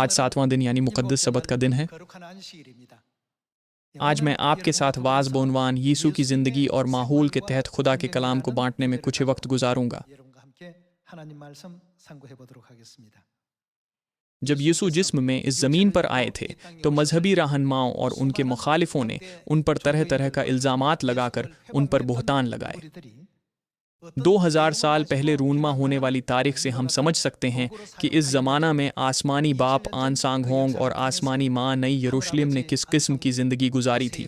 आज 7वां दिन यानी मुक़द्दस सबत का दिन है। आज मैं आपके साथ वाज़-बोनवान यीशु की ज़िंदगी और माहौल के तहत खुदा के कलाम को बांटने में कुछ वक्त गुजारूंगा। जब यीशु जिस्म में इस ज़मीन पर आए थे तो मजहबी रहनुमाओं और उनके मुखालिफों ने उन पर तरह तरह का इल्ज़ामात लगाकर उन पर बुहतान लगाए। 2000 साल पहले रूनमा होने वाली तारीख से हम समझ सकते हैं कि इस ज़माना में आसमानी बाप आन सांग होंग और आसमानी माँ नई यरूशलेम ने किस किस्म की ज़िंदगी गुजारी थी।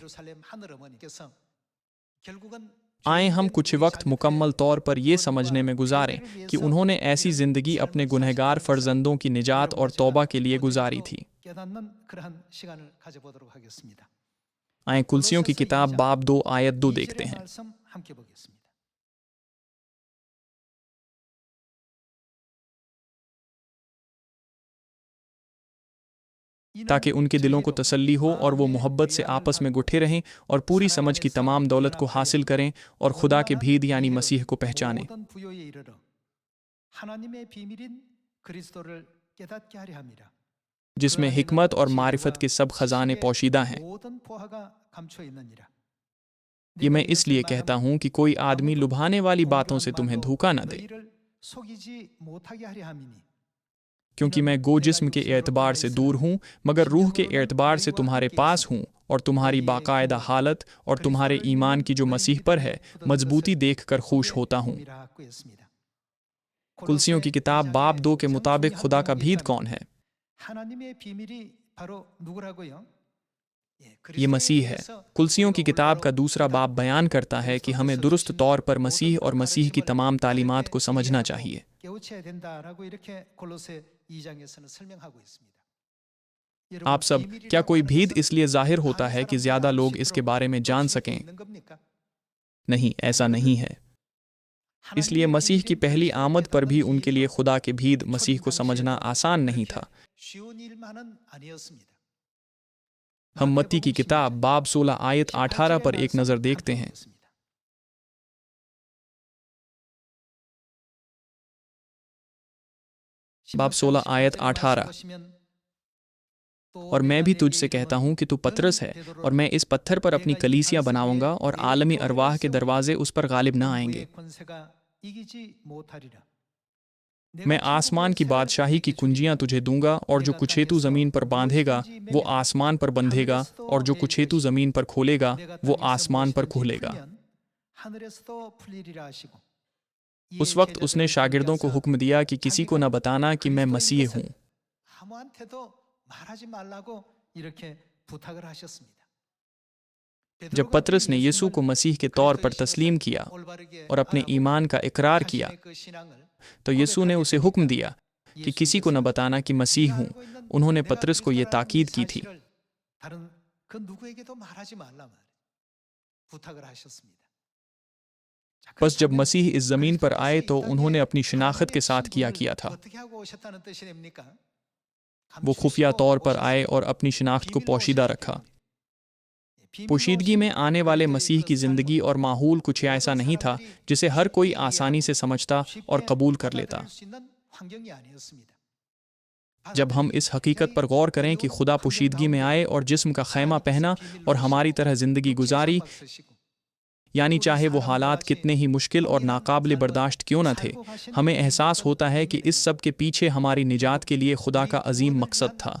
आए हम कुछ वक्त मुकम्मल तौर पर यह समझने में गुजारें कि उन्होंने ऐसी ज़िंदगी अपने गुनहगार फ़र्जंदों की निजात और तौबा के लिए गुजारी थी। आए कुलसियों की किताब बाब 2 आयत 2 देखते हैं। ताकि उनके दिलों को तसल्ली हो और वो मोहब्बत से आपस में गुठे रहें और पूरी समझ की तमाम दौलत को हासिल करें और खुदा के भीद यानी मसीह को पहचानें, जिसमें हिकमत और मारिफत के सब खजाने पोशीदा हैं। ये मैं इसलिए कहता हूँ कि कोई आदमी लुभाने वाली बातों से तुम्हें धोखा न दे, क्योंकि मैं गो जिस्म के एतबार से दूर हूँ मगर रूह के एतबार से तुम्हारे पास हूँ और तुम्हारी बाकायदा हालत और तुम्हारे ईमान की जो मसीह पर है मजबूती देखकर खुश होता हूँ। कुलसियों की किताब बाब 2 के मुताबिक खुदा का भीद कौन है? ये मसीह है। कुलसियों की किताब का दूसरा बाब बयान करता है कि हमें दुरुस्त तौर पर मसीह और मसीह की तमाम तालीमात को समझना चाहिए। आप सब, क्या कोई भीद इसलिए जाहिर होता है कि ज्यादा लोग इसके बारे में जान सकें? नहीं, ऐसा नहीं है। इसलिए मसीह की पहली आमद पर भी उनके लिए खुदा के भीद मसीह को समझना आसान नहीं था। हम मत्ती की किताब बाब 16 आयत 18 पर एक नज़र देखते हैं। बाब 16 आयत 18, और मैं भी तुझसे कहता हूँ कि तू पतरस है और मैं इस पत्थर पर अपनी कलीसिया बनाऊंगा और आलमी अरवाह के दरवाजे उस पर गालिब ना आएंगे। मैं आसमान की बादशाही की कुंजियां तुझे दूंगा और जो कुछेतु जमीन पर बांधेगा वो आसमान पर बंधेगा और जो कुछेतु जमीन पर खोलेगा वो आसमान पर खोलेगा। उस वक्त उसने शागिर्दों को हुक्म दिया कि किसी को न बताना कि मैं मसीह हूँ। जब पतरस ने यीशु को मसीह के तौर पर तस्लीम किया और अपने ईमान का इकरार किया तो यीशु ने उसे हुक्म दिया कि किसी को न बताना कि मसीह हूँ। उन्होंने पतरस को यह ताकीद की थी। बस जब मसीह इस जमीन पर आए तो उन्होंने अपनी शिनाख्त के साथ किया था। वो खुफिया तौर पर आए और अपनी शिनाख्त को पोशीदा रखा। पोशीदगी में आने वाले मसीह की ज़िंदगी और माहौल कुछ ऐसा नहीं था जिसे हर कोई आसानी से समझता और कबूल कर लेता। जब हम इस हकीकत पर गौर करें कि खुदा पोशीदगी में आए और जिस्म का खैमा पहना और हमारी तरह ज़िंदगी गुजारी, यानी चाहे वो हालात कितने ही मुश्किल और नाकाबिल बर्दाश्त क्यों न थे, हमें एहसास होता है कि इस सब के पीछे हमारी निजात के लिए खुदा का अजीम मकसद था।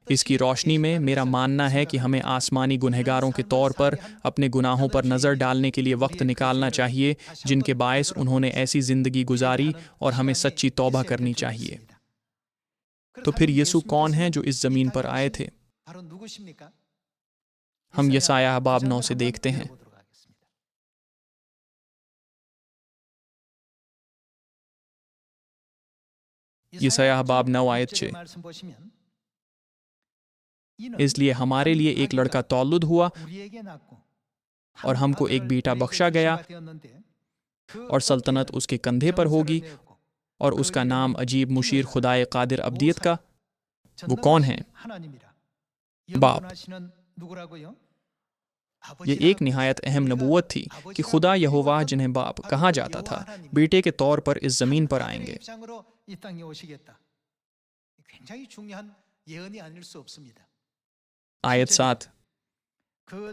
इसकी रोशनी में मेरा मानना है कि हमें आसमानी गुनहगारों के तौर पर अपने गुनाहों पर नज़र डालने के लिए वक्त निकालना चाहिए जिनके बायस उन्होंने ऐसी ज़िंदगी गुजारी और हमें सच्ची तौबा करनी चाहिए। तो फिर यीशु कौन है जो इस ज़मीन पर आए थे? हम यशायाह बाब 9 से देखते हैं। यशायाह बाब 9 आयत 6, इसलिए हमारे लिए एक लड़का तौलुद हुआ और हमको एक बेटा बख्शा गया और सल्तनत उसके कंधे पर होगी और उसका नाम अजीब मुशीर खुदाए कादिर अब्दियत का। वो कौन है? बाप। ये एक निहायत अहम नबूवत थी कि खुदा यहोवा जिन्हें बाप कहा जाता था बेटे के तौर पर इस जमीन पर आएंगे। आयत 7,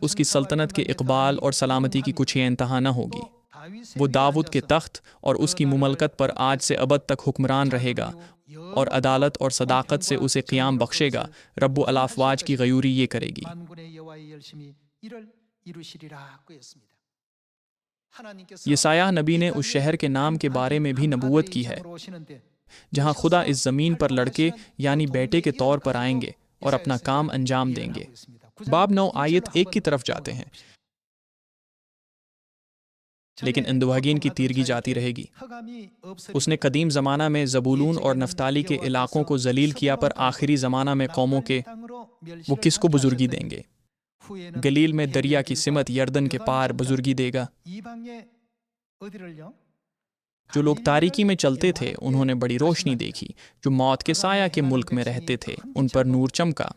उसकी सल्तनत के इकबाल और सलामती की कुछ इंतहा न होगी। वो दाऊद के तख्त और उसकी मुमलकत पर आज से अबद तक हुक्मरान रहेगा और अदालत और सदाकत से उसे क़ियाम बख्शेगा। रब्बुल अलाफ़वाज की गयूरी ये करेगी। यसायाह नबी ने उस शहर के नाम के बारे में भी नबूवत की है जहाँ खुदा इस ज़मीन पर लड़के यानी बेटे के तौर पर आएंगे और अपना काम अंजाम देंगे। बाब 9 आयत 1 की तरफ जाते हैं, लेकिन इंदुहागीन की तीरगी जाती रहेगी। उसने कदीम ज़माना में ज़बूलून और नफ्ताली के इलाकों को जलील किया, पर आखिरी ज़माना में कौमों के वो किसको बुजुर्गी देंगे? गलील में दरिया की सिमत यर्दन के पार बुजुर्गी देगा। जो लोग तारीकी में चलते थे उन्होंने बड़ी रोशनी देखी, जो मौत के साया के मुल्क में रहते थे उन पर नूर चमका।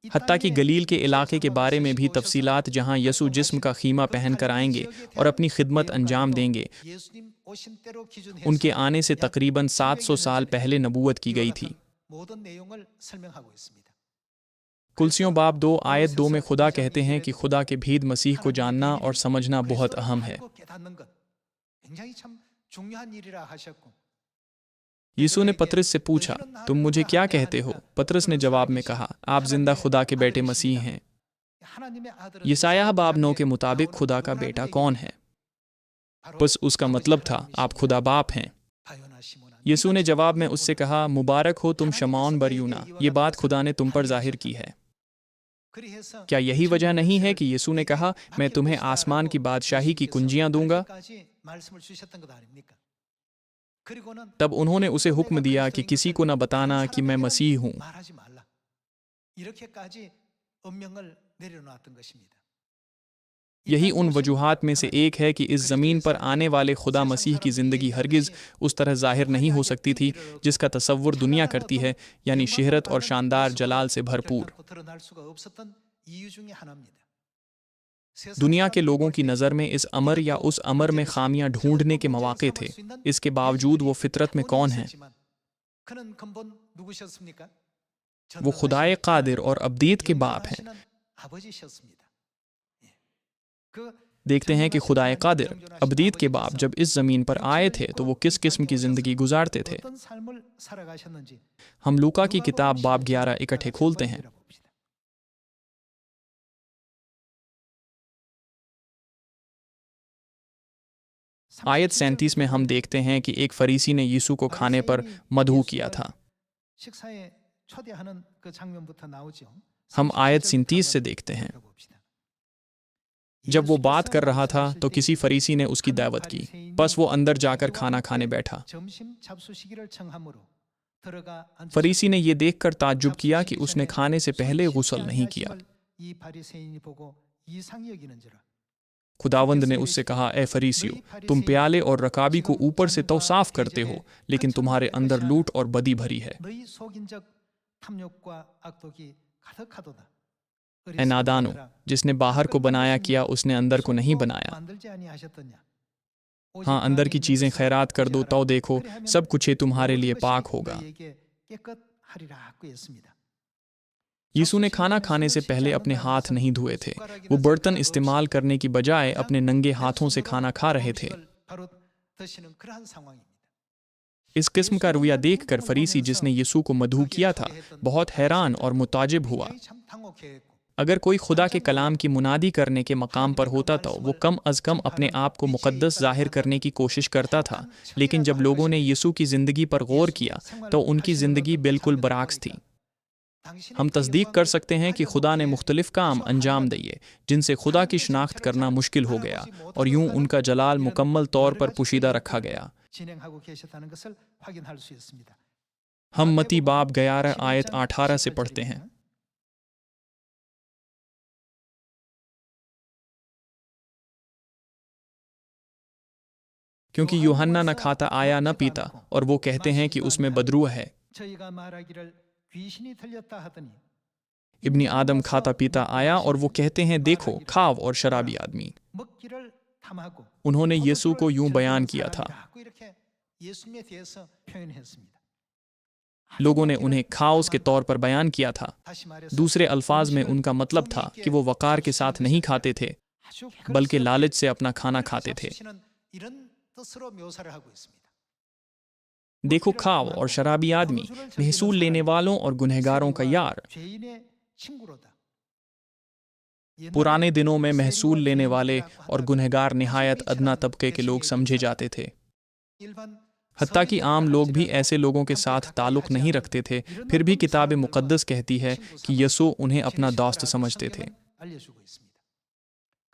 हत्ता कि गलील के इलाके के बारे में भी तफसीलात, जहाँ यसु जिस्म का खीमा पहन कर आएंगे और अपनी खिदमत अंजाम देंगे, उनके आने से तकरीबन 700 साल पहले नबूवत की गई थी। कुलसियों बाब 2 आयत 2 में खुदा कहते हैं कि खुदा के भीद मसीह को जानना और समझना बहुत अहम है। यीशु ने पतरस से पूछा, तुम मुझे क्या कहते हो? पतरस ने जवाब में कहा, आप जिंदा खुदा के बेटे मसीह हैं। यसायाह बाब 9 के मुताबिक खुदा का बेटा कौन है? बस उसका मतलब था, आप खुदा बाप हैं। यीशु ने जवाब में उससे कहा, मुबारक हो तुम शमौन बरयूना, ये बात खुदा ने तुम पर जाहिर की है। क्या यही वजह नहीं है कि यीशु ने कहा, मैं तुम्हें आसमान की बादशाही की कुंजियां दूंगा? तब उन्होंने उसे हुक्म दिया कि किसी को न बताना कि मैं मसीह हूं। यही उन वजूहात में से एक है कि इस ज़मीन पर आने वाले खुदा मसीह की ज़िंदगी हरगिज़ उस तरह ज़ाहिर नहीं हो सकती थी जिसका तसव्वुर दुनिया करती है, यानी शहरत और शानदार जलाल से भरपूर। दुनिया के लोगों की नज़र में इस अमर या उस अमर में खामियां ढूंढने के मौके थे। इसके बावजूद वो फितरत में कौन है? वो खुदाए कादिर और अब्दीत के बाप हैं। देखते हैं कि खुदाए कादिर अब्दीत के बाप जब इस ज़मीन पर आए थे तो वो किस किस्म की ज़िंदगी गुजारते थे। हम लूका की किताब बाब 11 इकट्ठे खोलते हैं। आयत 37 में हम देखते हैं कि एक फरीसी ने यीशु को खाने पर मदहू किया था। हम आयत 37 से देखते हैं, जब वो बात कर रहा था तो किसी फरीसी ने उसकी दावत की, बस वो अंदर जाकर खाना खाने बैठा। फरीसी ने यह देखकर ताज्जुब किया कि उसने खाने से पहले गुस्ल नहीं किया। खुदावंद ने उससे कहा, ए फरीसियो, तुम प्याले और रकाबी को ऊपर से तो साफ करते हो, लेकिन तुम्हारे अंदर लूट और बदी भरी है। ए नादानो, जिसने बाहर को बनाया किया उसने अंदर को नहीं बनाया। हाँ, अंदर की चीजें खैरात कर दो तो देखो सब कुछ तुम्हारे लिए पाक होगा। यीशु ने खाना खाने से पहले अपने हाथ नहीं धोए थे। वो बर्तन इस्तेमाल करने की बजाय अपने नंगे हाथों से खाना खा रहे थे। इस किस्म का रवैया देखकर फरीसी जिसने यीशु को मदहू किया था बहुत हैरान और मुताजिब हुआ। अगर कोई खुदा के कलाम की मुनादी करने के मकाम पर होता तो वो कम अज़ कम अपने आप को मुक़द्दस ज़ाहिर करने की कोशिश करता था, लेकिन जब लोगों ने यीशु की ज़िंदगी पर गौर किया तो उनकी ज़िंदगी बिल्कुल बरअक्स थी। हम तस्दीक कर सकते हैं कि खुदा ने मुख्तलिफ काम अंजाम दिए जिनसे खुदा की शनाख्त करना मुश्किल हो गया और यूं उनका जलाल मुकम्मल तौर पर पुशीदा रखा गया। हम मती बाब 11 आयत 18 से पढ़ते हैं। क्योंकि यूहन्ना न खाता आया न पीता और वो कहते हैं कि उसमें बदरूह है। इब्नी आदम खाता पीता आया और वो कहते हैं देखो खाव और शराबी आदमी। उन्होंने यीशु को यूं बयान किया था। लोगों ने उन्हें खाओस के तौर पर बयान किया था। दूसरे अल्फाज में उनका मतलब था कि वो वक़ार के साथ नहीं खाते थे, बल्कि लालच से अपना खाना खाते थे। देखो, खाओ और शराबी आदमी महसूल लेने वालों और गुनहगारों का यार। पुराने दिनों में महसूल लेने वाले और गुनहगार निहायत अदना तबके के लोग समझे जाते थे। हत्ता कि आम लोग भी ऐसे लोगों के साथ ताल्लुक़ नहीं रखते थे। फिर भी किताब मुक़द्दस कहती है कि यसू उन्हें अपना दोस्त समझते थे।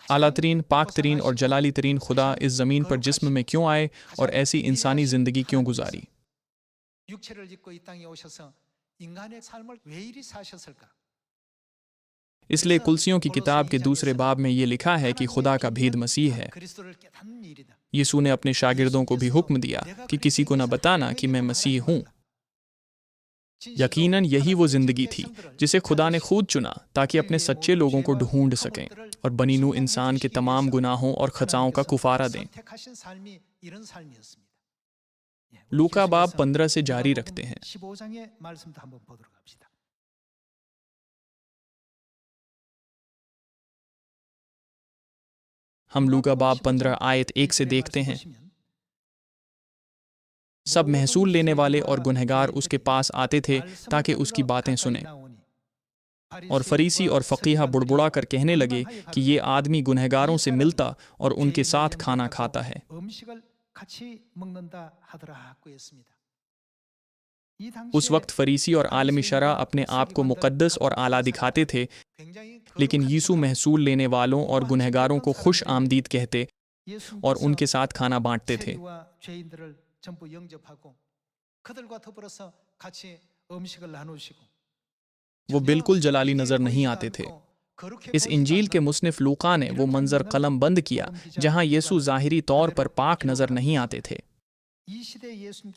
आला तरीन, पाक तरीन और जलाली तरीन खुदा इस ज़मीन पर जिस्म में क्यों आए और ऐसी इंसानी ज़िंदगी क्यों गुजारी? इसलिए कुलसियों की किताब के दूसरे बाब में ये लिखा है कि खुदा का भेद मसीह है। यीशु ने अपने शागिर्दों को भी हुक्म दिया कि किसी को न बताना कि मैं मसीह हूँ। यकीनन यही वो जिंदगी थी जिसे खुदा ने खुद चुना ताकि अपने सच्चे लोगों को ढूंढ सकें और बनी नूह इंसान के तमाम गुनाहों और खताओं का कुफारा दें। लूका बाब 15 से जारी रखते हैं। हम लूका बाब 15 आयत 1 से देखते हैं। सब महसूल लेने वाले और गुनहगार उसके पास आते थे ताकि उसकी बातें सुने। और फरीसी और फ़कीहा बुड़बुड़ा कर कहने लगे कि ये आदमी गुनहगारों से मिलता और उनके साथ खाना खाता है। उस वक्त फरीसी और आलमी शरा अपने आप को मुक़द्दस और आला दिखाते थे, लेकिन यीशु महसूल लेने वालों और गुनहगारों को खुश आमदीद कहते और उनके साथ खाना बांटते थे। वो बिल्कुल जलाली नज़र नहीं आते थे। इस इंजील के मुस्निफ लूका ने वो मंजर कलम बंद किया जहां यीशु ज़ाहिरी तौर पर पाक नज़र नहीं आते थे।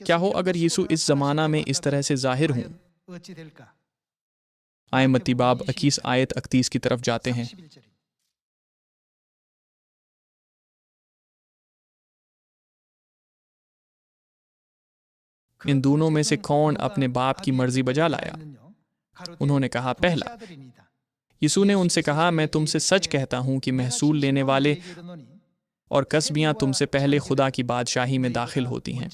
क्या हो अगर यीशु इस ज़माना में इस तरह से ज़ाहिर हों? आए मत्ती बाब 21 आयत 31 की तरफ जाते हैं। इन दोनों में से कौन अपने बाप की मर्जी बजा लाया? उन्होंने कहा, पहला। यीशु ने उनसे कहा, मैं तुमसे सच कहता हूं कि महसूल लेने वाले और कसबियां तुमसे पहले खुदा की बादशाही में दाखिल होती हैं।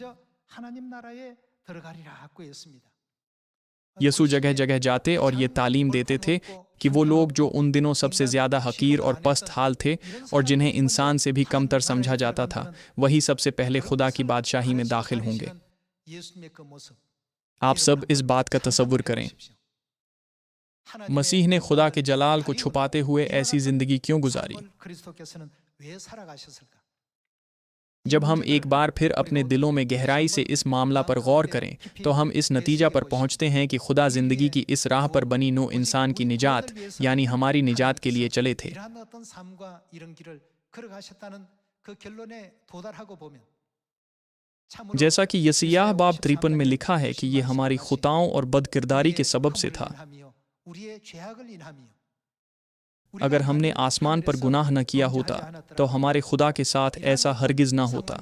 यीशु जगह जगह जाते और ये तालीम देते थे कि वो लोग जो उन दिनों सबसे ज़्यादा हकीर और पस्त हाल थे और जिन्हें इंसान से भी कमतर समझा जाता था, वही सबसे पहले खुदा की बादशाही में दाखिल होंगे। आप सब इस बात का तसव्वुर करें, मसीह ने खुदा के जलाल को छुपाते हुए ऐसी ज़िंदगी क्यों गुजारी? जब हम एक बार फिर अपने दिलों में गहराई से इस मामला पर गौर करें तो हम इस नतीजा पर पहुंचते हैं कि खुदा ज़िंदगी की इस राह पर बनी नो इंसान की निजात यानी हमारी निजात के लिए चले थे। जैसा कि यशायाह बाब 53 में लिखा है कि ये हमारी खुताओं और बदकिरदारी के सबब से था। अगर हमने आसमान पर गुनाह न किया होता तो हमारे खुदा के साथ ऐसा हरगिज ना होता।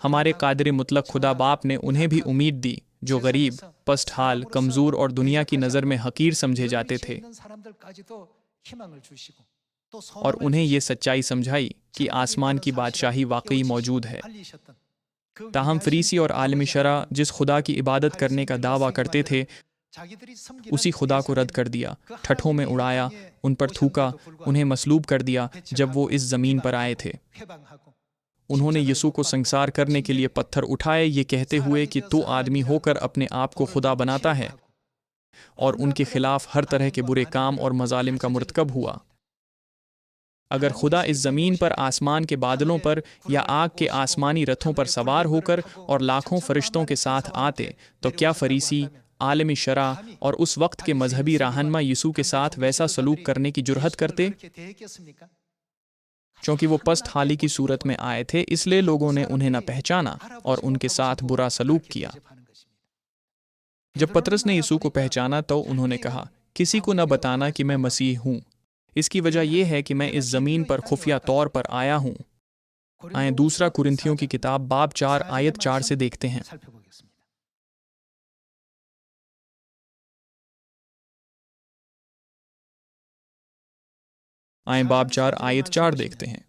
हमारे कादिर मुतलक खुदा बाप ने उन्हें भी उम्मीद दी जो गरीब, पस्त हाल, कमज़ोर और दुनिया की नज़र में हकीर समझे जाते थे, और उन्हें ये सच्चाई समझाई कि आसमान की बादशाही वाकई मौजूद है। ताहम फरीसी और आलमी शरा जिस खुदा की इबादत करने का दावा करते थे, उसी खुदा को रद्द कर दिया, ठट्ठों में उड़ाया, उन पर थूका, उन्हें मसलूब कर दिया जब वो इस ज़मीन पर आए थे। उन्होंने यीशु को संसार करने के लिए पत्थर उठाए, ये कहते हुए कि तू आदमी होकर अपने आप को खुदा बनाता है, और उनके खिलाफ हर तरह के बुरे काम और मजालिम का मुर्तकब हुआ। अगर खुदा इस ज़मीन पर आसमान के बादलों पर या आग के आसमानी रथों पर सवार होकर और लाखों फरिश्तों के साथ आते, तो क्या फरीसी, आलमी शरा और उस वक्त के मजहबी रहनुमा यीशु के साथ वैसा सलूक करने की जुर्हत करते? क्योंकि वो पस्त हाली की सूरत में आए थे, इसलिए लोगों ने उन्हें न पहचाना और उनके साथ बुरा सलूक किया। जब पतरस ने यीशु को पहचाना तो उन्होंने कहा, किसी को न बताना कि मैं मसीह हूँ। इसकी वजह यह है कि मैं इस ज़मीन पर खुफिया तौर पर आया हूँ। आए दूसरा कुरिन्थियों की किताब बाब 4 आयत 4 से देखते हैं। आए बाब 4 आयत 4 देखते हैं।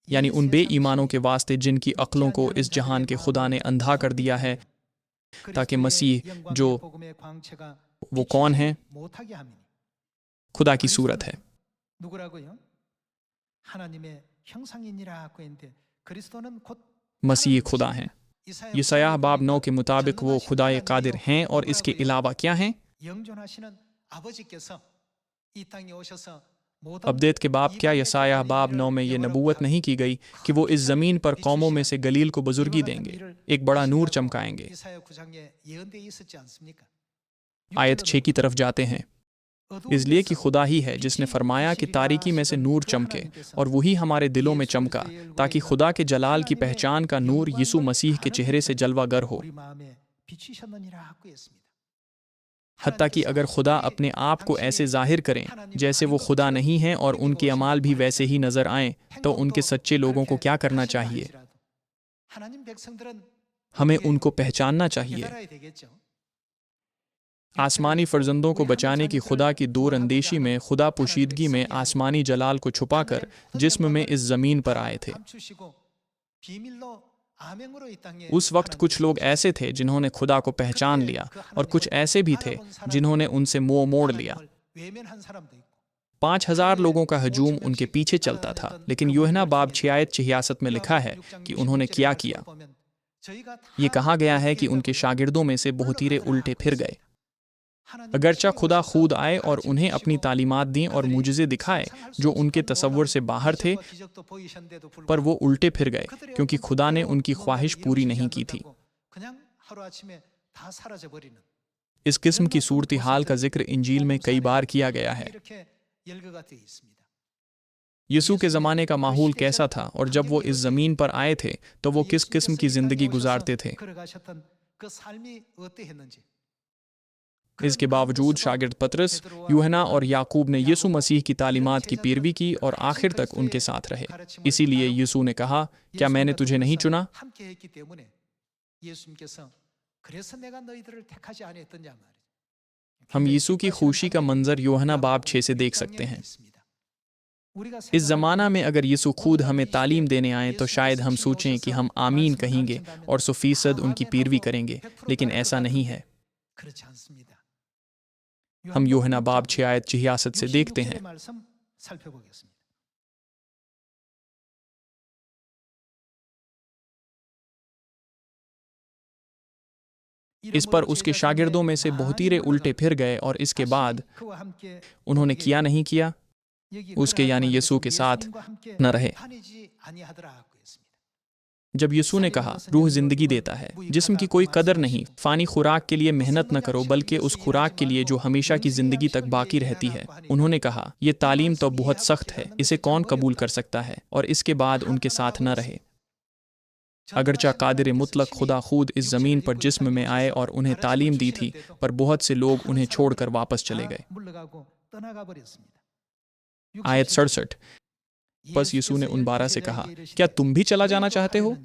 यानी उन बेईमानों के वास्ते जिनकी अक्लों को इस जहान के खुदा ने अंधा कर दिया है, ताकि मसीह जो वो कौन है, खुदा की सूरत है। मसीह खुदा हैं। यशायाह बाब 9 के मुताबिक वो खुदाए कादिर हैं, और इसके अलावा क्या हैं? अबदेत के बाब क्या यशायाह बाब 9 में ये नबूवत नहीं की गई कि वो इस ज़मीन पर कौमों में से गलील को बुजुर्गी देंगे, एक बड़ा नूर चमकाएंगे? आयत 6 की तरफ जाते हैं। इसलिए कि खुदा ही है जिसने फरमाया कि तारीकी में से नूर चमके, और वही हमारे दिलों में चमका, ताकि खुदा के जलाल की पहचान का नूर यीशु मसीह के चेहरे से जलवागर हो। हत्ता कि अगर खुदा अपने आप को ऐसे जाहिर करें जैसे वो खुदा नहीं हैं और उनके अमाल भी वैसे ही नजर आएं, तो उनके सच्चे लोगों को क्या करना चाहिए? हमें उनको पहचानना चाहिए। आसमानी फर्जंदों को बचाने की खुदा की दूर अंदेशी में, खुदा पोशीदगी में आसमानी जलाल को छुपाकर जिस्म में इस जमीन पर आए थे। उस वक्त कुछ लोग ऐसे थे जिन्होंने खुदा को पहचान लिया, और कुछ ऐसे भी थे जिन्होंने उनसे मुंह मोड़ लिया। 5,000 लोगों का हजूम उनके पीछे चलता था, लेकिन यूहन्ना बाब 6 आयत 66 में लिखा है कि उन्होंने क्या किया। ये कहा गया है कि उनके शागिर्दों में से बहुतीरे उल्टे फिर गए। अगरचा खुदा खुद आए और उन्हें अपनी तालीमात दी और मुजज़े दिखाए जो उनके तसव्वुर से बाहर थे, पर वो उल्टे फिर गए क्योंकि खुदा ने उनकी ख्वाहिश पूरी नहीं की थी। इस किस्म की सूरत हाल का जिक्र इंजील में कई बार किया गया है। यीशु के ज़माने का माहौल कैसा था, और जब वो इस ज़मीन पर आए थे तो वो किस किस्म की ज़िंदगी गुजारते थे? इसके बावजूद शागिर्द पतरस, यूहन्ना और याकूब ने यीशु मसीह की तालीमात की पैरवी की और आखिर तक उनके साथ रहे। इसीलिए यीशु ने कहा, क्या मैंने तुझे नहीं चुना? हम यीशु की खुशी का मंजर यूहन्ना बाब 6 से देख सकते हैं। इस ज़माना में अगर यीशु खुद हमें तालीम देने आए तो शायद हम सोचें कि हम आमीन कहेंगे और 100% उनकी पैरवी करेंगे, लेकिन ऐसा नहीं है। हम यूहन्ना बाब 6 आयत 66 से देखते हैं। इस पर उसके शागिर्दों में से बहुतीरे उल्टे फिर गए, और इसके बाद उन्होंने किया नहीं किया, उसके यानी यीशु के साथ न रहे। जब यीशु ने कहा रूह जिंदगी देता है, जिस्म की कोई कदर नहीं, फानी खुराक के लिए मेहनत न करो बल्कि उस खुराक के लिए जो हमेशा की जिंदगी तक बाकी रहती है। उन्होंने कहा ये तालीम तो बहुत सख्त है, इसे कौन कबूल कर सकता है? और इसके बाद उनके साथ न रहे। अगरचा कादिर मुतलक खुदा खुद इस ज़मीन पर जिस्म में आए और उन्हें तालीम दी थी, पर बहुत से लोग उन्हें छोड़कर वापस चले गए। आयत 67। बस यीशु ने उन 12 से कहा, क्या तुम भी चला जाना चाहते हो?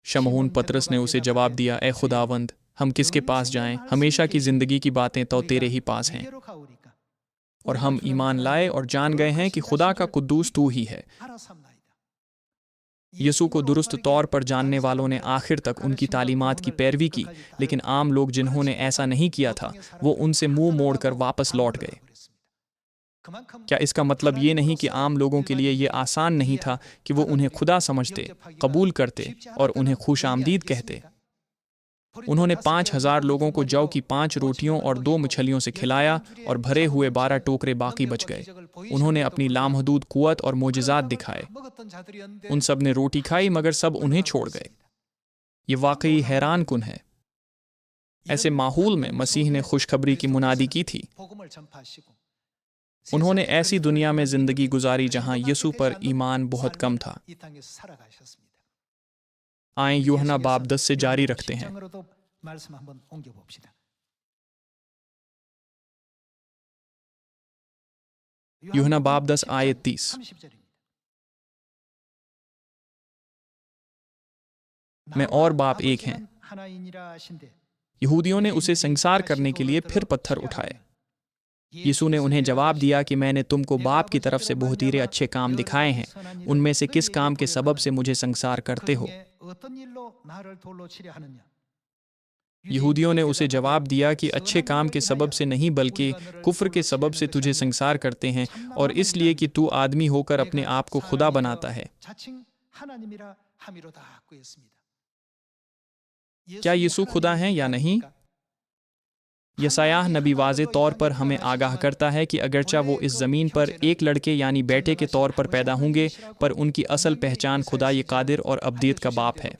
शमऊन पतरस ने उसे जवाब दिया, ए खुदावंद, हम किसके पास जाएं? हमेशा की जिंदगी की बातें तो तेरे ही पास हैं, और हम ईमान लाए और जान गए हैं कि खुदा का कुद्दूस तू ही है। यीशु को दुरुस्त तौर पर जानने वालों ने आखिर तक उनकी तालीमात की पैरवी की, लेकिन आम लोग जिन्होंने ऐसा नहीं किया था वो उनसे मुंह मोड़कर वापस लौट गए। क्या इसका मतलब ये नहीं कि आम लोगों के लिए ये आसान नहीं था कि वो उन्हें खुदा समझते, कबूल करते और उन्हें खुश आमदीद कहते? उन्होंने 5,000 लोगों को जौ की 5 रोटियों और 2 मछलियों से खिलाया, और भरे हुए 12 टोकरे बाकी बच गए। उन्होंने अपनी लामहदूद कुव्वत और मोजज़ात दिखाए। उन सब ने रोटी खाई, मगर सब उन्हें छोड़ गए। ये वाकई हैरान कुन है। ऐसे माहौल में मसीह ने खुशखबरी की मुनादी की थी। उन्होंने ऐसी दुनिया में जिंदगी गुजारी जहां यीशु पर ईमान बहुत कम था। आए यूहन्ना बाब 10 से जारी रखते हैं। यूहन्ना बाब 10 आयत 30। मैं और बाप एक हैं। यहूदियों ने उसे संसार करने के लिए फिर पत्थर उठाए। यीशु ने उन्हें जवाब दिया कि मैंने तुमको बाप की तरफ से बहुतीरे अच्छे काम दिखाए हैं, उनमें से किस काम के सबब से मुझे संसार करते हो? यहूदियों ने उसे जवाब दिया कि अच्छे काम के सबब से नहीं बल्कि कुफ्र के सबब से तुझे संसार करते हैं, और इसलिए कि तू आदमी होकर अपने आप को खुदा बनाता है। क्या यीशु खुदा हैं या नहीं? यशायाह नबी वाज़े तौर पर हमें आगाह करता है कि अगरचा वो इस ज़मीन पर एक लड़के यानी बेटे के तौर पर पैदा होंगे, पर उनकी असल पहचान खुदा ये कादिर और अब्दियत का बाप है।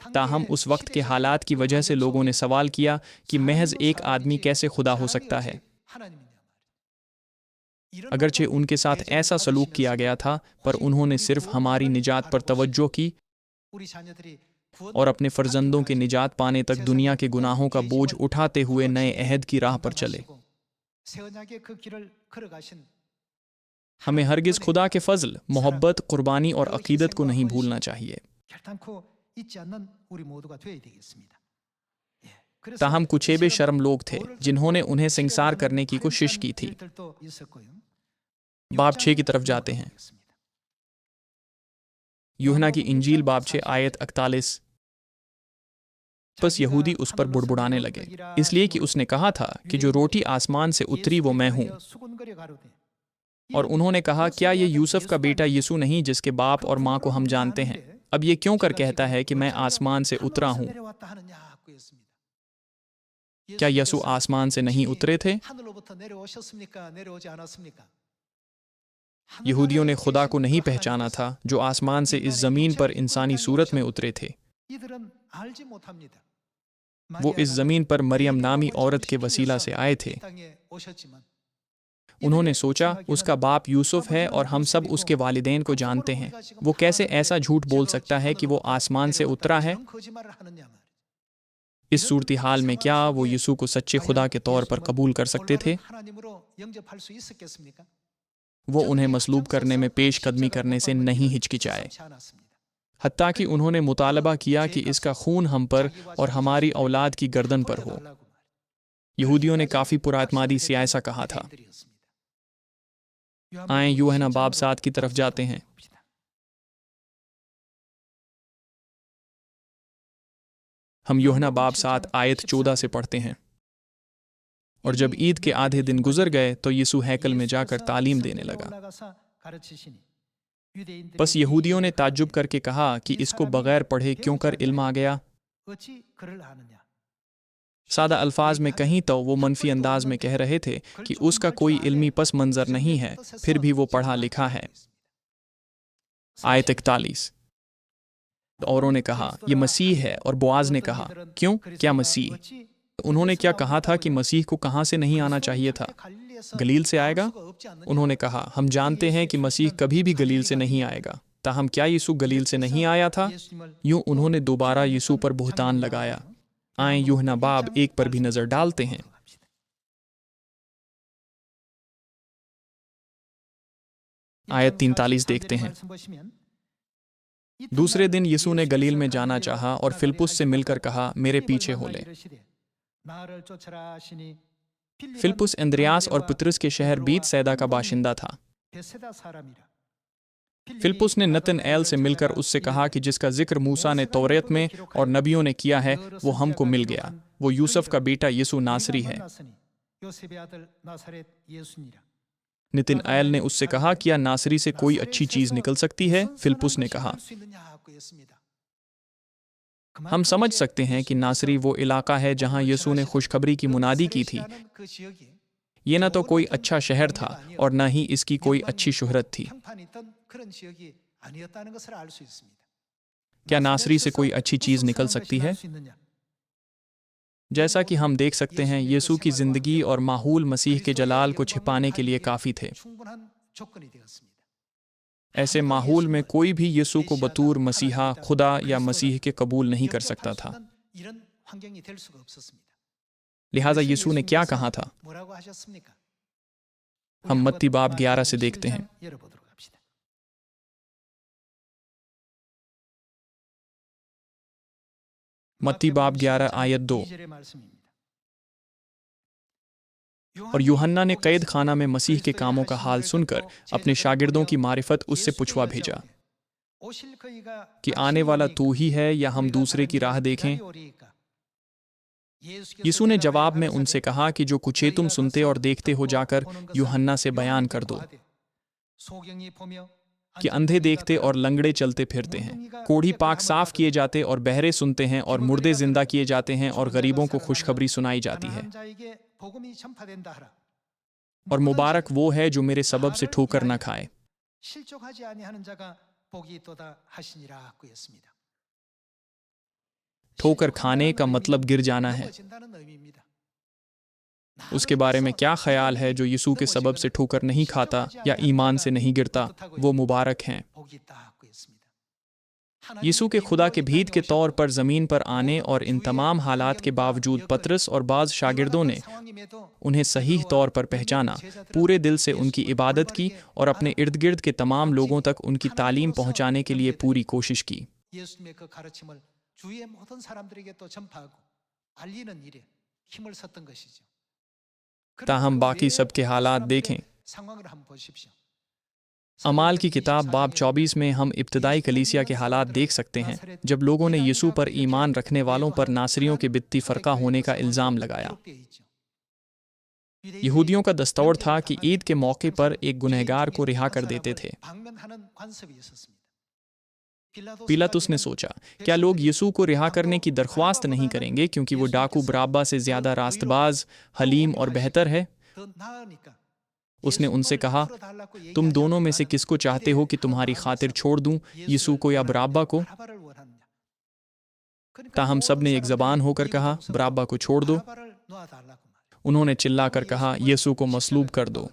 ताहम उस वक्त के हालात की वजह से लोगों ने सवाल किया कि महज एक आदमी कैसे खुदा हो सकता है। अगरचे उनके साथ ऐसा सलूक किया गया था, पर उन्होंने सिर्फ हमारी निजात पर तवज्जो की और अपने फर्जंदों के निजात पाने तक दुनिया के गुनाहों का बोझ उठाते हुए नए अहद की राह पर चले। हमें हरगिज़ खुदा के फजल, मोहब्बत, कुर्बानी और अकीदत को नहीं भूलना चाहिए। ताहम कुछेबे शर्म लोग थे जिन्होंने उन्हें संसार करने की कोशिश की थी। बाब 6 की तरफ जाते हैं। यूहन्ना की इंजील बाब 6 आयत 41। बस यहूदी उस पर बुड़बुड़ाने लगे, इसलिए कि उसने कहा था कि जो रोटी आसमान से उतरी वो मैं हूँ। और उन्होंने कहा, क्या ये यूसुफ का बेटा यीशु नहीं जिसके बाप और माँ को हम जानते हैं? अब ये क्यों कर कहता है कि मैं आसमान से उतरा हूँ? क्या यीशु आसमान से नहीं उतरे थे? यहूदियों ने खुदा को नहीं पहचाना था जो आसमान से इस जमीन पर इंसानी सूरत में उतरे थे। वो इस जमीन पर मरियम नामी औरत के वसीला से आए थे। उन्होंने सोचा उसका बाप यूसुफ है और हम सब उसके वालिदैन को जानते हैं, वो कैसे ऐसा झूठ बोल सकता है कि वो आसमान से उतरा है? इस सूरत हाल में क्या वो यीशु को सच्चे खुदा के तौर पर कबूल कर सकते थे? वो उन्हें मसलूब करने में पेश कदमी करने से नहीं हिचकिचाए, हत्ता कि उन्होंने मुतालबा किया कि इसका खून हम पर और हमारी औलाद की गर्दन पर हो। यहूदियों ने काफ़ी पुरातमादी से ऐसा कहा था। आए यूहन्ना बाब 7 की तरफ जाते हैं। हम यूहन्ना बाब 7 आयत 14 से पढ़ते हैं। और जब ईद के आधे दिन गुजर गए तो यीशु हैकल में जाकर तालीम देने लगा। बस यहूदियों ने ताज्जुब करके कहा कि इसको बगैर पढ़े क्यों कर इल्म आ गया। सादा अल्फाज में कहीं तो वो मनफी अंदाज में कह रहे थे कि उसका कोई इल्मी पस मंजर नहीं है, फिर भी वो पढ़ा लिखा है। आयत 41। औरों ने कहा ये मसीह है, और बोआज ने कहा क्यों, क्या मसीह? उन्होंने क्या कहा था कि मसीह को कहाँ से नहीं आना चाहिए था? गलील से आएगा? उन्होंने कहा हम जानते हैं कि मसीह कभी भी गलील से नहीं आएगा। ताहम क्या यीशु गलील से नहीं आया था? यूं उन्होंने दोबारा यीशु पर बुहतान लगाया। आए यूहन्ना बाब 1 पर भी नजर डालते हैं। आयत 43 देखते हैं। दूसरे दिन यीशु ने गलील में जाना चाहा और फिलिप्पुस से मिलकर कहा मेरे पीछे हो ले। फिलिप्पुस अंद्रियास और पतरस के शहर बेतसैदा का बाशिंदा था। फिलिप्पुस ने नतनएल से मिलकर उससे कहा कि जिसका जिक्र मूसा ने तौरात में और नबियों ने किया है वो हमको मिल गया। वो यूसुफ का बेटा यीशु नासरी है। नतनएल ने उससे कहा क्या नासरी से कोई अच्छी चीज निकल सकती है? फिलिप्पुस ने कहा हम समझ सकते हैं कि नासरी वो इलाका है जहां यीशु ने खुशखबरी की मुनादी की थी। ये न तो कोई अच्छा शहर था और न ही इसकी कोई अच्छी शोहरत थी। क्या नासरी से कोई अच्छी चीज निकल सकती है? जैसा कि हम देख सकते हैं यीशु की जिंदगी और माहौल मसीह के जलाल को छिपाने के लिए काफी थे। ऐसे माहौल में कोई भी यीशु को बतौर मसीहा, खुदा या मसीह के कबूल नहीं कर सकता था। लिहाजा यीशु ने क्या कहा था? हम मत्ती बाब 11 से देखते हैं। मत्ती बाब 11 आयत 2। और यूहन्ना ने कैद खाना में मसीह के कामों का हाल सुनकर अपने शागिर्दों की मारिफत उससे पूछवा भेजा कि आने वाला तू ही है या हम दूसरे की राह देखें। यीशु ने जवाब में उनसे कहा कि जो कुछ तुम सुनते और देखते हो जाकर यूहन्ना से बयान कर दो कि अंधे देखते और लंगड़े चलते फिरते हैं, कोढ़ी पाक साफ किए जाते और बहरे सुनते हैं और मुर्दे जिंदा किए जाते हैं और गरीबों को खुशखबरी सुनाई जाती है। और मुबारक वो है जो मेरे सबब से ठोकर न खाए। ठोकर खाने का मतलब गिर जाना है। उसके बारे में क्या ख्याल है जो यीशु के सबब से ठोकर नहीं खाता या ईमान से नहीं गिरता, वो मुबारक हैं। यीशु के खुदा के भीत के तौर पर ज़मीन पर आने और इन तमाम हालात के बावजूद पतरस और बाज़ शागिर्दों ने उन्हें सही तौर पर पहचाना, पूरे दिल से उनकी इबादत की और अपने इर्द गिर्द के तमाम लोगों तक उनकी तालीम पहुंचाने के लिए पूरी कोशिश की। ताहम बाकी सबके हालात देखें। अमाल की किताब बाब 24 में हम इब्तदाई कलीसिया के हालात देख सकते हैं, जब लोगों ने यीशु पर ईमान रखने वालों पर नासरियों के बित्ती फ़रका होने का इल्ज़ाम लगाया। यहूदियों का दस्तूर था कि ईद के मौके पर एक गुनहगार को रिहा कर देते थे। पिलातुस ने सोचा, क्या लोग यीशु को रिहा करने की दरख्वास्त नहीं करेंगे क्योंकि वो डाकू बराब्बा से ज़्यादा रास्तबाज, हलीम और बेहतर है? उसने उनसे कहा, तुम दोनों में से किसको चाहते हो कि तुम्हारी खातिर छोड़ दूं, यीशु को या बराब्बा को? ताहम सब ने एक ज़बान होकर कहा, बराब्बा को छोड़ दो। उन्होंने चिल्लाकर कहा, यीशु को मसलूब कर दो।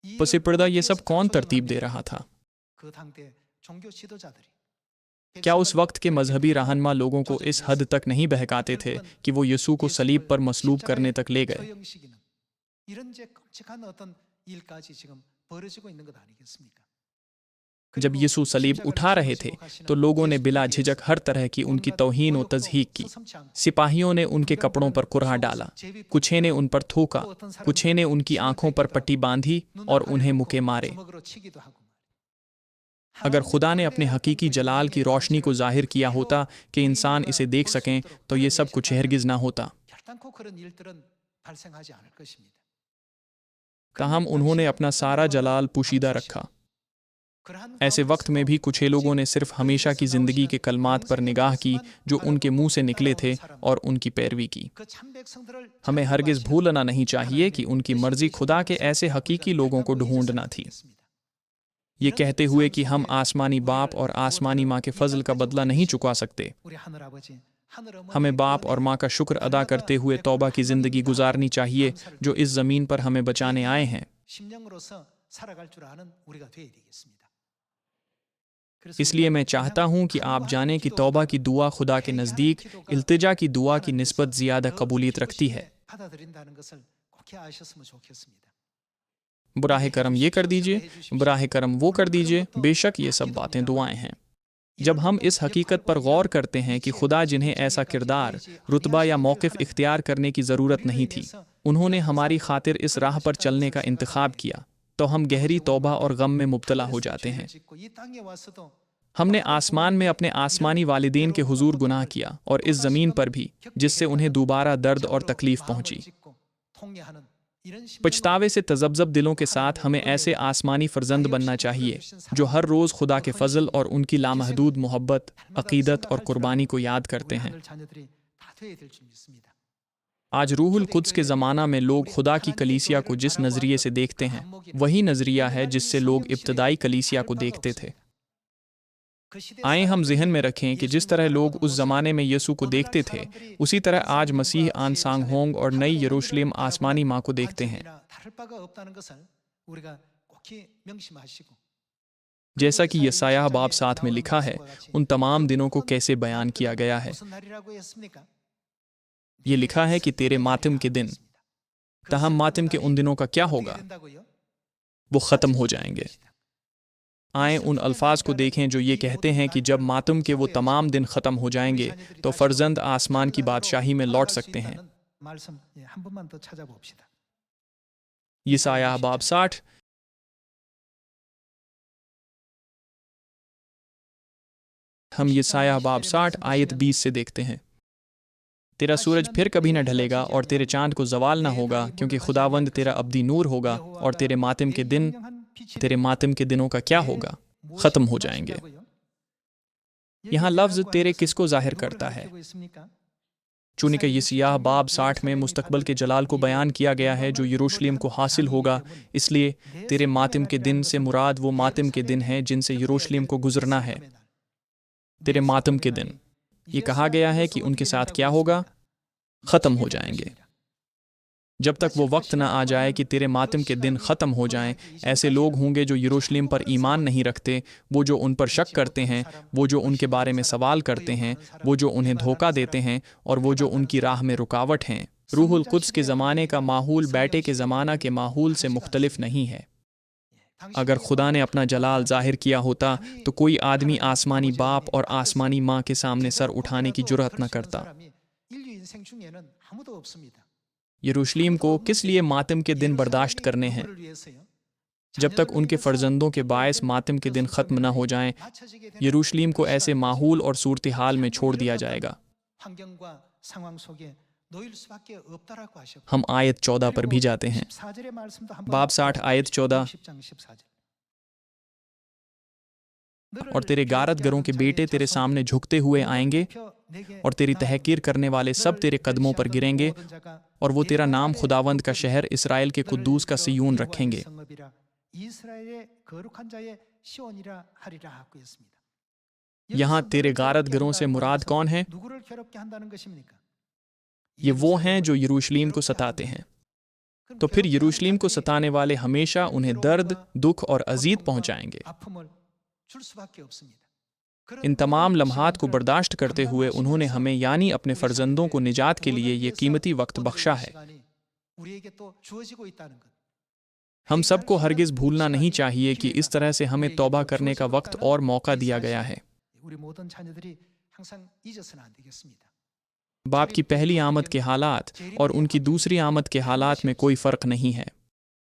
पसीपर्दा ये सब कौन तरतीब दे रहा था? क्या उस वक्त के मजहबी रहनुमा लोगों को इस हद तक नहीं बहकाते थे कि वो यीशु को सलीब पर मसलूब करने तक ले गए? जब यीशु सलीब उठा रहे थे तो लोगों ने बिला झिझक हर तरह की उनकी तौहीन और तज़हीक की। सिपाहियों ने उनके कपड़ों पर कुरहा डाला, कुछे ने उन पर थूका, कुछे ने उनकी आंखों पर पट्टी बांधी और उन्हें मुके मारे। अगर खुदा ने अपने हकीकी जलाल की रोशनी को जाहिर किया होता कि इंसान इसे देख सकें तो ये सब कुछ हरगिज़ ना होता। ताहम उन्होंने अपना सारा जलाल पोशीदा रखा। ऐसे वक्त में भी कुछ लोगों ने सिर्फ हमेशा की ज़िंदगी के कलमात पर निगाह की जो उनके मुंह से निकले थे और उनकी पैरवी की। हमें हरगिज़ भूलना नहीं चाहिए कि उनकी मर्जी खुदा के ऐसे हकीकी लोगों को ढूंढना थी, ये कहते हुए कि हम आसमानी बाप और आसमानी माँ के फजल का बदला नहीं चुका सकते। हमें बाप और माँ का शुक्र अदा करते हुए तौबा की ज़िंदगी गुजारनी चाहिए जो इस ज़मीन पर हमें बचाने आए हैं। इसलिए मैं चाहता हूँ कि आप जानें कि तौबा की दुआ खुदा के नज़दीक इल्तिजा की दुआ की निस्बत ज़्यादा कबूलियत रखती है। बुराह करम ये कर दीजिए, बुराह करम वो कर दीजिए, बेशक ये सब बातें दुआएं हैं। जब हम इस हकीकत पर गौर करते हैं कि खुदा जिन्हें ऐसा किरदार, रुतबा या मौक़िफ़ इख्तियार करने की ज़रूरत नहीं थी, उन्होंने हमारी खातिर इस राह पर चलने का इंतखाब किया, तो हम गहरी तौबा और गम में मुब्तला हो जाते हैं। हमने आसमान में अपने आसमानी वालिदैन के हुजूर गुनाह किया और इस ज़मीन पर भी, जिससे उन्हें दोबारा दर्द और तकलीफ़ पहुँची। पछतावे से तज़ब्ज़ब दिलों के साथ हमें ऐसे आसमानी फ़र्जंद बनना चाहिए जो हर रोज़ खुदा के फ़ज़ल और उनकी लामहदूद मोहब्बत, अक़ीदत और कुर्बानी को याद करते हैं। आज रूहुल कुद्स के ज़माना में लोग खुदा की कलीसिया को जिस नज़रिए से देखते हैं, वही नज़रिया है जिससे लोग इब्तदाई कलीसिया को देखते थे। आए हम ज़हन में रखें कि जिस तरह लोग उस ज़माने में यीशु को देखते थे, उसी तरह आज मसीह आन सांग होंग और नई यरूशलेम आसमानी माँ को देखते हैं। जैसा कि यशायाह बाब 7 में लिखा है, उन तमाम दिनों को कैसे बयान किया गया है। ये लिखा है कि तेरे मातम के दिन, ताहम मातम के उन दिनों का क्या होगा? वो ख़त्म हो जाएंगे। आए उन अल्फाज को देखें जो ये कहते हैं कि जब मातम के वो तमाम दिन ख़त्म हो जाएंगे तो फ़र्जंद आसमान की बादशाही में लौट सकते हैं। यसायाह बाब 60। हम यसायाह बाब 60 आयत 20 से देखते हैं। तेरा सूरज फिर कभी न ढलेगा और तेरे चांद को जवाल न होगा, क्योंकि खुदावंद तेरा अब्दी नूर होगा और तेरे मातम के दिनों का क्या होगा? ख़त्म हो जाएंगे। यहाँ लफ्ज़ तेरे किसको जाहिर करता है? चूँकि यसायाह बाब 60 में मुस्तकबल के जलाल को बयान किया गया है जो यरूशलेम को हासिल होगा, इसलिए तेरे मातम के दिन से मुराद वो मातम के दिन हैं जिनसे यरूशलेम को गुजरना है। तेरे मातम के दिन, ये कहा गया है कि उनके साथ क्या होगा? ख़त्म हो जाएंगे। जब तक वो वक्त ना आ जाए कि तेरे मातम के दिन ख़त्म हो जाएं, ऐसे लोग होंगे जो यरूशलेम पर ईमान नहीं रखते, वो जो उन पर शक करते हैं, वो जो उनके बारे में सवाल करते हैं, वो जो उन्हें धोखा देते हैं और वो जो उनकी राह में रुकावट हैं। रूहुल कुद्स के ज़माने का माहौल बैटे के ज़माना के माहौल से मुख्तलिफ नहीं है। अगर खुदा ने अपना जलाल जाहिर किया होता तो कोई आदमी आसमानी बाप और आसमानी माँ के सामने सर उठाने की जुर्रत न करता। यरूशलेम को किस लिए मातम के दिन बर्दाश्त करने हैं? जब तक उनके फर्जंदों के बायस मातम के दिन ख़त्म न हो जाएं, यरूशलेम को ऐसे माहौल और सूरत हाल में छोड़ दिया जाएगा। हम आयत 14 पर भी जाते हैं। बाब 60 आयत 14। और तेरे गारतगरों के बेटे तेरे सामने झुकते हुए आएंगे और तेरी तहकीर करने वाले सब तेरे कदमों पर गिरेंगे और वो तेरा नाम खुदावंद का शहर इसराइल के कुद्दूस का सिय्योन रखेंगे। यहाँ तेरे गारतगरों से मुराद कौन है? ये वो हैं जो यरूशलेम को सताते हैं। तो फिर यरूशलेम को सताने वाले हमेशा उन्हें दर्द, दुख और अजीब पहुंचाएंगे। इन तमाम लम्हात को बर्दाश्त करते हुए उन्होंने हमें यानी अपने फर्जंदों को निजात के लिए ये कीमती वक्त बख्शा है। हम सबको हरगिज़ भूलना नहीं चाहिए कि इस तरह से हमें तौबा करने का वक्त और मौका दिया गया है। बाप की पहली आमद के हालात और उनकी दूसरी आमद के हालात में कोई फ़र्क नहीं है।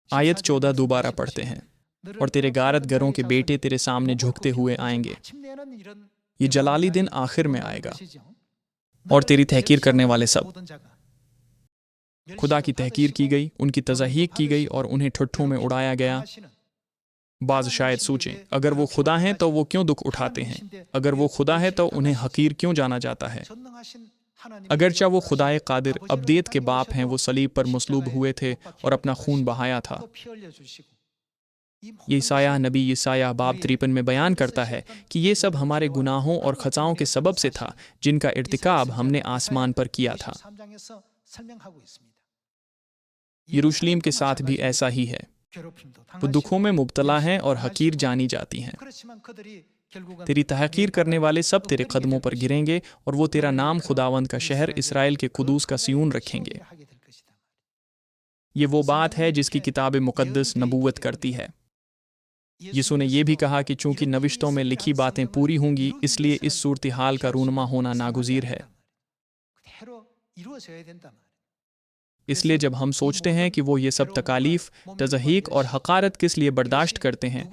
आयत 14 दोबारा पढ़ते हैं। और तेरे गारतगरों के बेटे तेरे सामने झुकते हुए आएंगे। ये जलाली दिन आखिर में आएगा और तेरी तहकीर करने वाले सब। खुदा की तहकीर की गई, उनकी तज़हीक की गई और उन्हें ठुट्ठों में उड़ाया गया। बाज़ शायद सोचें, अगर वो खुदा हैं तो वो क्यों दुख उठाते हैं? अगर वो खुदा है तो उन्हें हकीर क्यों जाना जाता है? अगरचा वो खुदाए कादिर अब्देत के बाप हैं, वो सलीब पर मसलूब हुए थे और अपना खून बहाया था। यसायाह नबी यसायाह बाब 53 में बयान करता है कि ये सब हमारे गुनाहों और खताओं के सबब से था, जिनका इर्तिकाब हमने आसमान पर किया था। यरूशलेम के साथ भी ऐसा ही है। वो दुखों में मुब्तला हैं और हकीर जानी जाती हैं। तेरी तहकीर करने वाले सब तेरे कदमों पर गिरेंगे और वो तेरा नाम खुदावंद का शहर इसराइल के कुदूस का सिय्योन रखेंगे। ये वो बात है जिसकी किताब मुक़द्दस नबूवत करती है। यीशु ने यह भी कहा कि चूंकि नविश्तों में लिखी बातें पूरी होंगी, इसलिए इस सूरत हाल का रूनमा होना नागुज़ीर है। इसलिए जब हम सोचते हैं कि वो ये सब तकालीफ, तज़हीक और हक़ारत किस लिए बर्दाश्त करते हैं,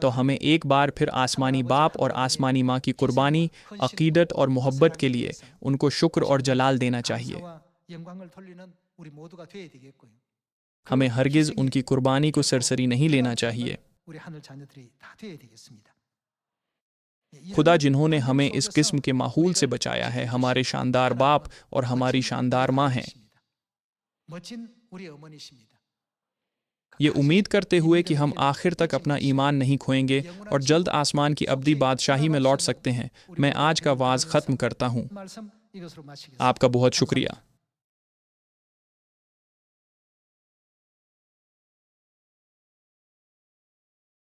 तो हमें एक बार फिर आसमानी बाप और आसमानी माँ की कुर्बानी, अक़ीदत और मोहब्बत के लिए उनको शुक्र और जलाल देना चाहिए। हमें हरगिज़ उनकी कुर्बानी को सरसरी नहीं लेना चाहिए। खुदा जिन्होंने हमें इस किस्म के माहौल से बचाया है, हमारे शानदार बाप और हमारी शानदार माँ हैं। ये उम्मीद करते हुए कि हम आखिर तक अपना ईमान नहीं खोएंगे और जल्द आसमान की अब्दी बादशाही में लौट सकते हैं, मैं आज का वाज ख़त्म करता हूँ। आपका बहुत शुक्रिया।